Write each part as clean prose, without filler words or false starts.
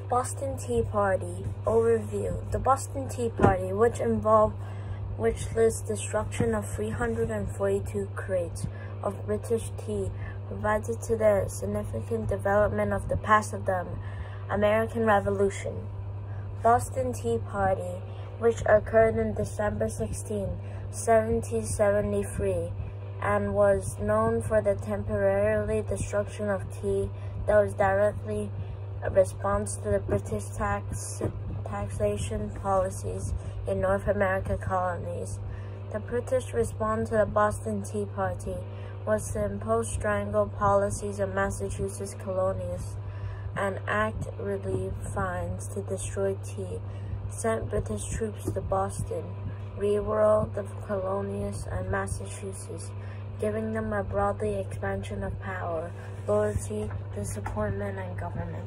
Boston Tea Party overview. The Boston Tea Party, which lists destruction of 342 crates of British tea, provided to the significant development of the past of the American Revolution. Boston Tea Party, which occurred on December 16, 1773, and was known for the temporarily destruction of tea that was directly a response to the British taxation policies in North American colonies. The British response to the Boston Tea Party was to impose strangle policies on Massachusetts colonies and act relief fines to destroy tea, sent British troops to Boston, re-ruled the colonies and Massachusetts, giving them a broadly expansion of power, loyalty, disappointment, and government.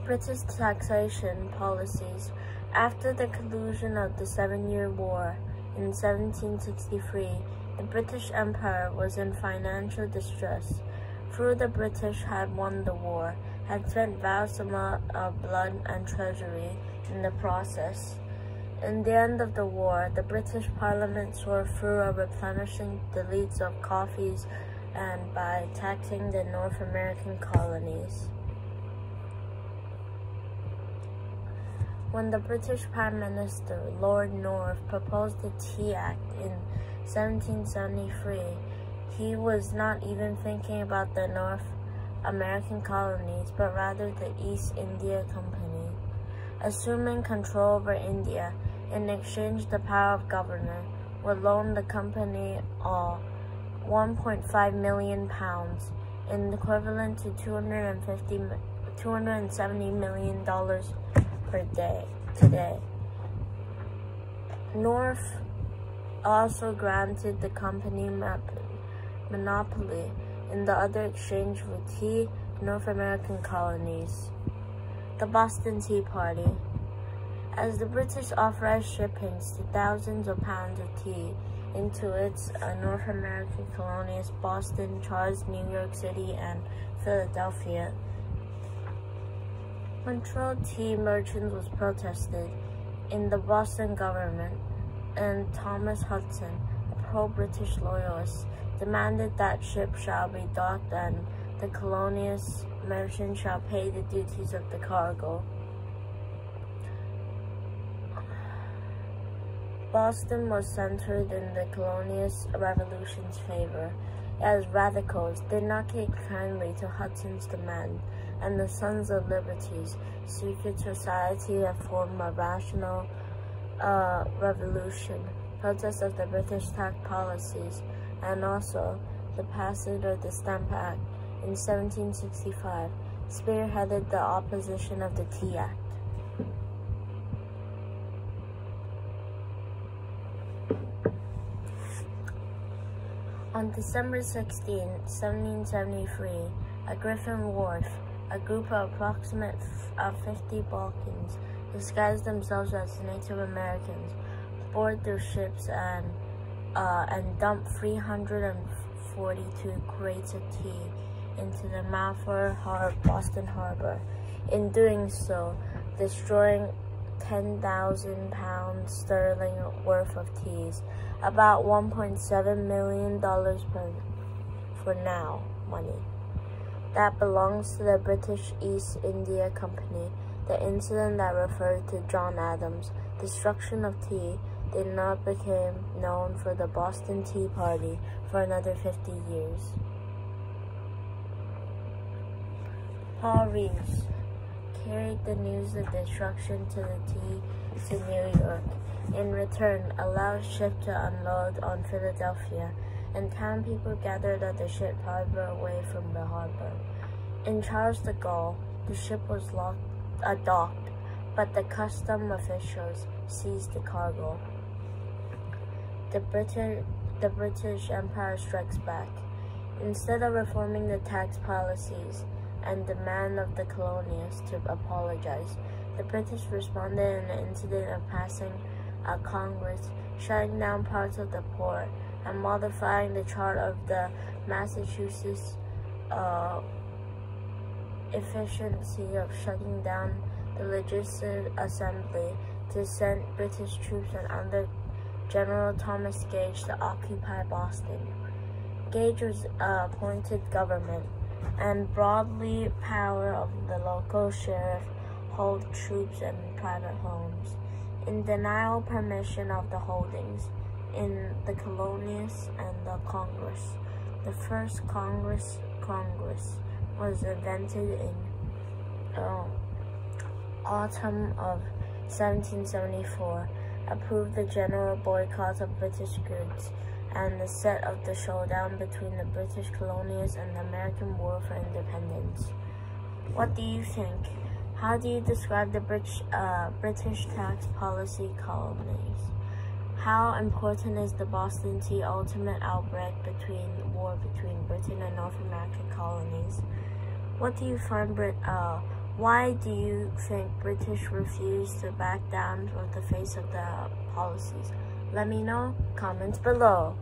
British taxation policies. After the conclusion of the 7-Year War in 1763, the British Empire was in financial distress. Though the British had won the war, had spent vast amounts of blood and treasury in the process. In the end of the war, the British Parliament saw through replenishing the needs of coffees and by taxing the North American colonies. When the British Prime Minister, Lord North, proposed the Tea Act in 1773, he was not even thinking about the North American colonies, but rather the East India Company. Assuming control over India, in exchange the power of governor, would loan the company £1.5 million, in equivalent to $270 million per day today. North also granted the company monopoly in the other exchange for tea North American colonies. The Boston Tea Party. As the British authorized shippings to thousands of pounds of tea into its North American colonies, Boston, Charles, New York City, and Philadelphia, Montreal tea merchants was protested in the Boston government, and Thomas Hudson, a pro-British loyalist, demanded that ships shall be docked and the colonious merchants shall pay the duties of the cargo. Boston was centered in the colonious revolution's favor, as radicals did not take kindly to Hudson's demand, and the Sons of Liberty's secret society had formed a rational revolution, protest of the British tax policies, and also the passage of the Stamp Act in 1765, spearheaded the opposition of the Tea Act. On December 16, 1773, at Griffin Wharf, a group of approximately 50 Balkans, disguised themselves as Native Americans, boarded their ships and dumped 342 crates of tea into the Mayfair Boston Harbor. In doing so, destroying 10,000 pounds sterling worth of teas, about $1.7 million for now money, that belongs to the British East India Company. The incident that referred to John Adams' destruction of tea did not become known for the Boston Tea Party for another 50 years. Paul Reeves carried the news of destruction to the tea to New York. In return, allowed ship to unload on Philadelphia, and town people gathered at the ship harbor away from the harbor. In Charles de Gaulle, the ship was docked, but the custom officials seized the cargo. The British Empire strikes back. Instead of reforming the tax policies and demand of the colonies to apologize, the British responded in an incident of passing a Congress, shutting down parts of the port and modifying the chart of the Massachusetts efficiency of shutting down the Legislative Assembly to send British troops and under General Thomas Gage to occupy Boston. Gage was appointed governor, and broadly power of the local sheriff hold troops in private homes. In denial permission of the holdings in the colonies and the Congress. The first Congress was invented in autumn of 1774, approved the general boycott of British goods, and the set of the showdown between the British colonies and the American War for Independence. What do you think? How do you describe the British tax policy colonies? How important is the Boston Tea ultimate outbreak war between Britain and North American colonies? What do you find why do you think British refused to back down with the face of the policies? Let me know. Comments below.